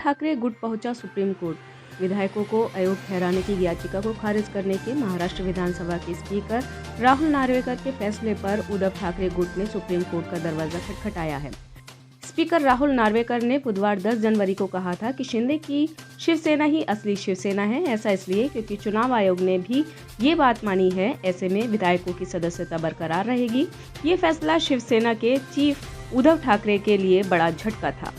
ठाकरे गुट पहुंचा supreme court. विधायकों को अयोग्य ठहराने की याचिका को खारिज करने के महाराष्ट्र विधानसभा के स्पीकर राहुल नार्वेकर के फैसले पर उद्धव ठाकरे गुट ने सुप्रीम कोर्ट का दरवाजा खटखटाया है। स्पीकर राहुल नार्वेकर ने बुधवार 10 जनवरी को कहा था कि शिंदे की शिवसेना ही असली शिवसेना है। ऐसा इसलिए क्योंकि चुनाव आयोग ने भी ये बात मानी है। ऐसे में विधायकों की सदस्यता बरकरार रहेगी। ये फैसला शिवसेना के चीफ उद्धव ठाकरे के लिए बड़ा झटका था।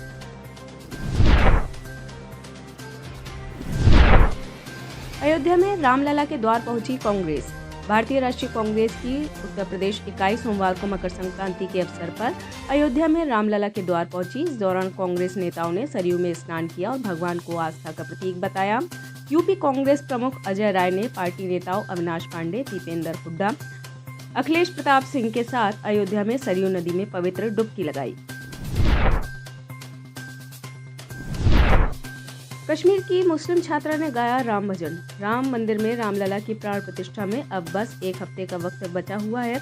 अयोध्या में रामलला के द्वार पहुंची कांग्रेस। भारतीय राष्ट्रीय कांग्रेस की उत्तर प्रदेश इकाई सोमवार को मकर संक्रांति के अवसर पर अयोध्या में रामलला के द्वार पहुंची। इस दौरान कांग्रेस नेताओं ने सरयू में स्नान किया और भगवान को आस्था का प्रतीक बताया। यूपी कांग्रेस प्रमुख अजय राय ने पार्टी नेताओं अविनाश पांडे, दीपेंद्र हुड्डा, अखिलेश प्रताप सिंह के साथ अयोध्या में सरयू नदी में पवित्र डुबकी लगाई। कश्मीर की मुस्लिम छात्रा ने गाया राम भजन। राम मंदिर में रामलला की प्राण प्रतिष्ठा में अब बस एक हफ्ते का वक्त बचा हुआ है।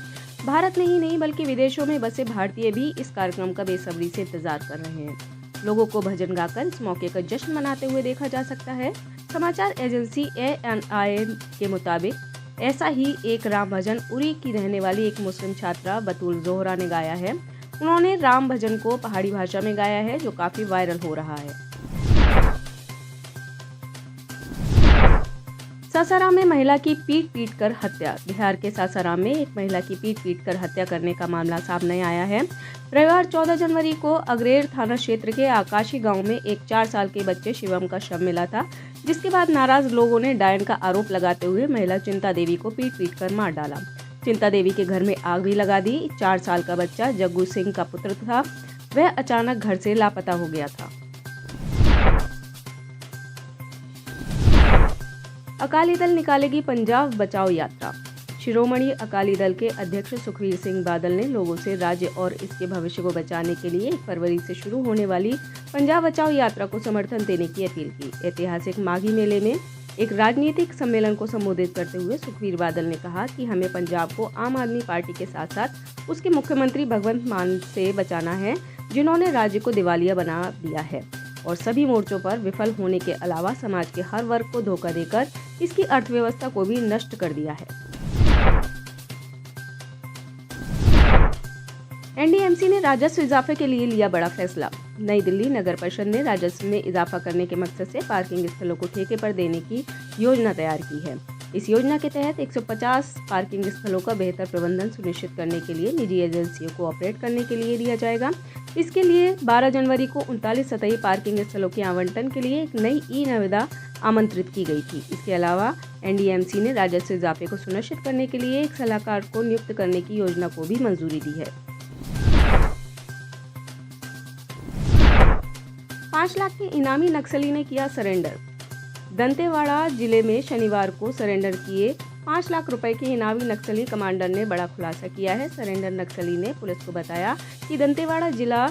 भारत में ही नहीं बल्कि विदेशों में बसे भारतीय भी इस कार्यक्रम का बेसब्री से इंतजार कर रहे हैं। लोगों को भजन गाकर इस मौके का जश्न मनाते हुए देखा जा सकता है। समाचार एजेंसी ANI के मुताबिक ऐसा ही एक राम भजन उरी की रहने वाली एक मुस्लिम छात्रा बतूल जोहरा ने गाया है। उन्होंने राम भजन को पहाड़ी भाषा में गाया है, जो काफी वायरल हो रहा है। सासाराम में महिला की पीट कर हत्या। बिहार के सासाराम में एक महिला की पीट कर हत्या करने का मामला सामने आया है। रविवार 14 जनवरी को अग्रेर थाना क्षेत्र के आकाशी गांव में एक 4 साल के बच्चे शिवम का शव मिला था, जिसके बाद नाराज लोगों ने डायन का आरोप लगाते हुए महिला चिंता देवी को पीट कर मार डाला। चिंता देवी के घर में आग भी लगा दी। 4 साल का बच्चा जग्गू सिंह का पुत्र था। वह अचानक घर से लापता हो गया था। अकाली दल निकालेगी पंजाब बचाओ यात्रा। शिरोमणि अकाली दल के अध्यक्ष सुखबीर सिंह बादल ने लोगों से राज्य और इसके भविष्य को बचाने के लिए 1 फरवरी से शुरू होने वाली पंजाब बचाओ यात्रा को समर्थन देने की अपील की। ऐतिहासिक माघी मेले में एक राजनीतिक सम्मेलन को संबोधित करते हुए सुखबीर बादल ने कहा कि हमें पंजाब को आम आदमी पार्टी के साथ साथ उसके मुख्यमंत्री भगवंत मान से बचाना है, जिन्होंने राज्य को दिवालिया बना दिया है और सभी मोर्चों पर विफल होने के अलावा समाज के हर वर्ग को धोखा देकर इसकी अर्थव्यवस्था को भी नष्ट कर दिया है। NDMC ने राजस्व इजाफे के लिए लिया बड़ा फैसला। नई दिल्ली नगर परिषद ने राजस्व में इजाफा करने के मकसद से पार्किंग स्थलों को ठेके पर देने की योजना तैयार की है। इस योजना के तहत 150 पार्किंग स्थलों का बेहतर प्रबंधन सुनिश्चित करने के लिए निजी एजेंसियों को ऑपरेट करने के लिए दिया जाएगा। इसके लिए 12 जनवरी को 39 सतही पार्किंग स्थलों के आवंटन के लिए एक नई निविदा आमंत्रित की गई थी। इसके अलावा NDMC ने राजस्व इजाफे को सुनिश्चित करने के लिए एक सलाहकार को नियुक्त करने की योजना को भी मंजूरी दी है। 5 लाख के इनामी नक्सली ने किया सरेंडर। दंतेवाड़ा जिले में शनिवार को सरेंडर किए 5 लाख रुपए के इनामी नक्सली कमांडर ने बड़ा खुलासा किया है। सरेंडर नक्सली ने पुलिस को बताया कि दंतेवाड़ा जिला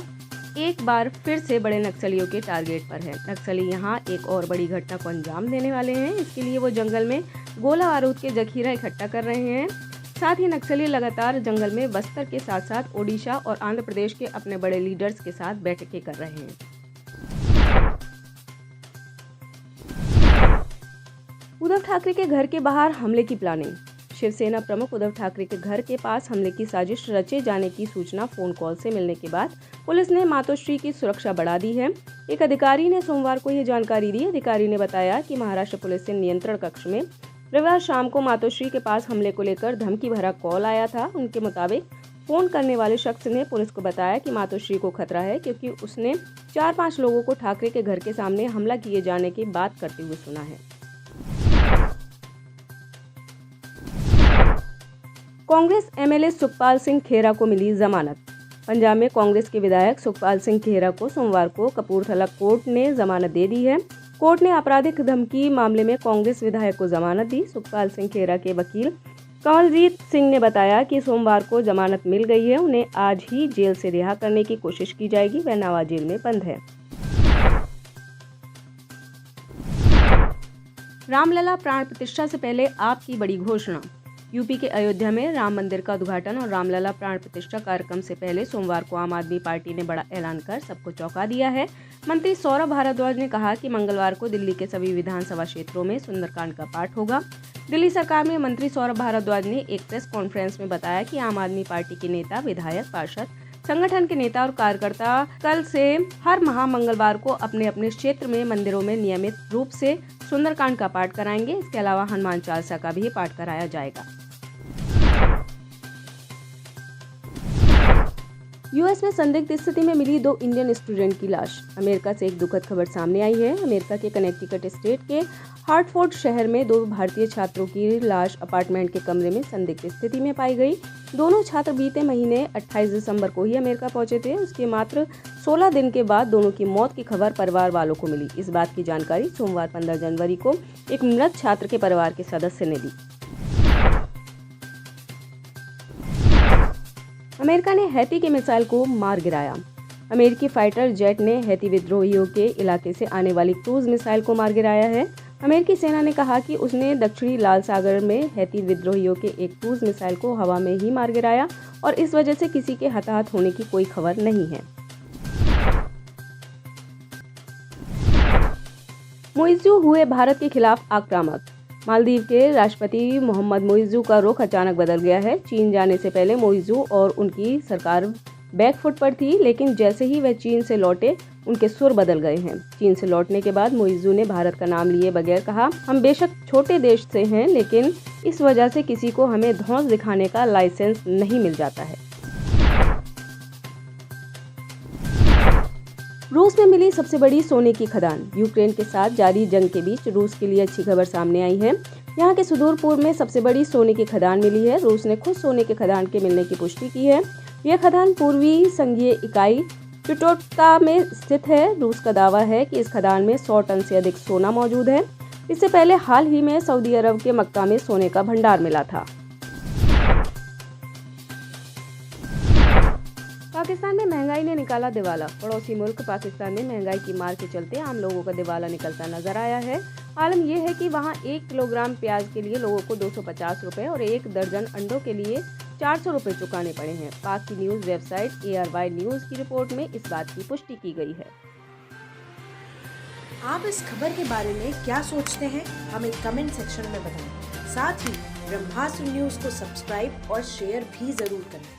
एक बार फिर से बड़े नक्सलियों के टारगेट पर है। नक्सली यहां एक और बड़ी घटना को अंजाम देने वाले हैं। इसके लिए वो जंगल में गोला बारूद के जखीरा इकट्ठा कर रहे हैं। साथ ही नक्सली लगातार जंगल में बस्तर के साथ साथ ओडिशा और आंध्र प्रदेश के अपने बड़े लीडर्स के साथ बैठकें कर रहे हैं। उद्धव ठाकरे के घर के बाहर हमले की प्लानिंग। शिवसेना प्रमुख उद्धव ठाकरे के घर के पास हमले की साजिश रचे जाने की सूचना फोन कॉल से मिलने के बाद पुलिस ने मातोश्री की सुरक्षा बढ़ा दी है। एक अधिकारी ने सोमवार को यह जानकारी दी। अधिकारी ने बताया कि महाराष्ट्र पुलिस से नियंत्रण कक्ष में रविवार शाम को मातोश्री के पास हमले को लेकर धमकी भरा कॉल आया था। उनके मुताबिक फोन करने वाले शख्स ने पुलिस को बताया कि मातोश्री को खतरा है, क्योंकि उसने 4-5 लोगों को ठाकरे के घर के सामने हमला किए जाने की बात करते हुए सुना है। कांग्रेस MLA सुखपाल सिंह खेरा को मिली जमानत। पंजाब में कांग्रेस के विधायक सुखपाल सिंह खेरा को सोमवार को कपूरथला कोर्ट ने जमानत दे दी है। कोर्ट ने आपराधिक धमकी मामले में कांग्रेस विधायक को जमानत दी। सुखपाल सिंह खेरा के वकील कमलजीत सिंह ने बताया कि सोमवार को जमानत मिल गई है। उन्हें आज ही जेल से रिहा करने की कोशिश की जाएगी। वह नावा जेल में बंद है। रामलला प्राण प्रतिष्ठा से पहले आपकी बड़ी घोषणा। यूपी के अयोध्या में राम मंदिर का उद्घाटन और रामलला प्राण प्रतिष्ठा कार्यक्रम से पहले सोमवार को आम आदमी पार्टी ने बड़ा ऐलान कर सबको चौंका दिया है। मंत्री सौरभ भारद्वाज ने कहा कि मंगलवार को दिल्ली के सभी विधानसभा क्षेत्रों में सुंदरकांड का पाठ होगा। दिल्ली सरकार में मंत्री सौरभ भारद्वाज ने एक प्रेस कॉन्फ्रेंस में बताया कि आम आदमी पार्टी के नेता, विधायक, पार्षद, संगठन के नेता और कार्यकर्ता कल से हर माह मंगलवार को अपने अपने क्षेत्र में मंदिरों में नियमित रूप से सुंदरकांड का पाठ कराएंगे। इसके अलावा हनुमान चालीसा का भी पाठ कराया जाएगा। यूएस में संदिग्ध स्थिति में मिली 2 इंडियन स्टूडेंट की लाश। अमेरिका से एक दुखद खबर सामने आई है। अमेरिका के कनेक्टिकट स्टेट के हार्टफोर्ड शहर में 2 भारतीय छात्रों की लाश अपार्टमेंट के कमरे में संदिग्ध स्थिति में पाई गई। दोनों छात्र बीते महीने 28 दिसंबर को ही अमेरिका पहुंचे थे। उसके मात्र 16 दिन के बाद दोनों की मौत की खबर परिवार वालों को मिली। इस बात की जानकारी सोमवार 15 जनवरी को एक मृत छात्र के परिवार के सदस्य ने दी। अमेरिका ने हैती के मिसाइल को मार गिराया। अमेरिकी फाइटर जेट ने हैती विद्रोहियों के इलाके से आने वाली क्रूज मिसाइल को मार गिराया है। अमेरिकी सेना ने कहा कि उसने दक्षिणी लाल सागर में हैती विद्रोहियों के एक क्रूज मिसाइल को हवा में ही मार गिराया और इस वजह से किसी के हताहत होने की कोई खबर नहीं है। मुइज़्ज़ू हुए भारत के खिलाफ आक्रामक। मालदीव के राष्ट्रपति मोहम्मद मुइज़्ज़ू का रुख अचानक बदल गया है। चीन जाने से पहले मुइज़्ज़ू और उनकी सरकार बैकफुट पर थी, लेकिन जैसे ही वह चीन से लौटे उनके सुर बदल गए हैं। चीन से लौटने के बाद मुइज़्ज़ू ने भारत का नाम लिए बगैर कहा, हम बेशक छोटे देश से हैं, लेकिन इस वजह से किसी को हमें धौंस दिखाने का लाइसेंस नहीं मिल जाता है। रूस में मिली सबसे बड़ी सोने की खदान। यूक्रेन के साथ जारी जंग के बीच रूस के लिए अच्छी खबर सामने आई है। यहाँ के सुदूर पूर्व में सबसे बड़ी सोने की खदान मिली है। रूस ने खुद सोने के खदान के मिलने की पुष्टि की है। यह खदान पूर्वी संघीय इकाई चुटोट्का में स्थित है। रूस का दावा है कि इस खदान में 100 टन से अधिक सोना मौजूद है। इससे पहले हाल ही में सऊदी अरब के मक्का में सोने का भंडार मिला था। पाकिस्तान में महंगाई ने निकाला दिवाला। पड़ोसी मुल्क पाकिस्तान में महंगाई की मार के चलते आम लोगों का दिवाला निकलता नजर आया है। आलम यह है कि वहां 1 किलोग्राम प्याज के लिए लोगों को 250 रुपए और 1 दर्जन अंडों के लिए 400 रुपए चुकाने पड़े हैं। पाक की न्यूज वेबसाइट ARY न्यूज की रिपोर्ट में इस बात की पुष्टि की गई है। आप इस खबर के बारे में क्या सोचते हैं, हमें कमेंट सेक्शन में बताएं। साथ ही ब्रह्मास्त्र न्यूज को सब्सक्राइब और शेयर भी जरूर करें।